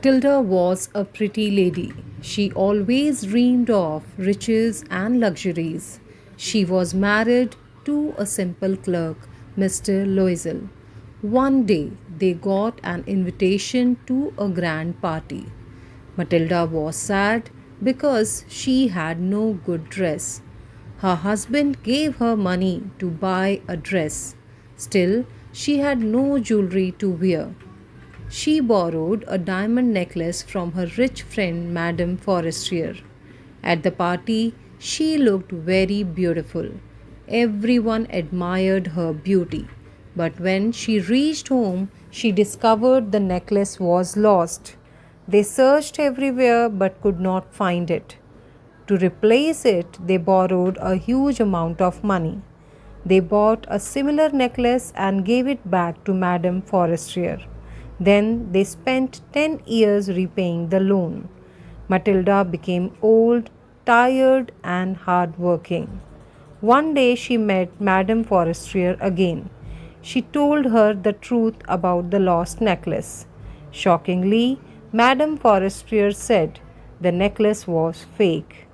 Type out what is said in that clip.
Matilda was a pretty lady. She always dreamed of riches and luxuries. She was married to a simple clerk, Mr. Loisel. One day they got an invitation to a grand party. Matilda was sad because she had no good dress. Her husband gave her money to buy a dress. Still, she had no jewelry to wear. She borrowed a diamond necklace from her rich friend Madame Forestier. At the party, she looked very beautiful. Everyone admired her beauty. But when she reached home, she discovered the necklace was lost. They searched everywhere but could not find it. To replace it, they borrowed a huge amount of money. They bought a similar necklace and gave it back to Madame Forestier. Then they spent 10 years repaying the loan. Matilda became old, tired, and hard-working. One day she met Madame Forestier again. She told her the truth about the lost necklace. Shockingly, Madame Forestier said the necklace was fake.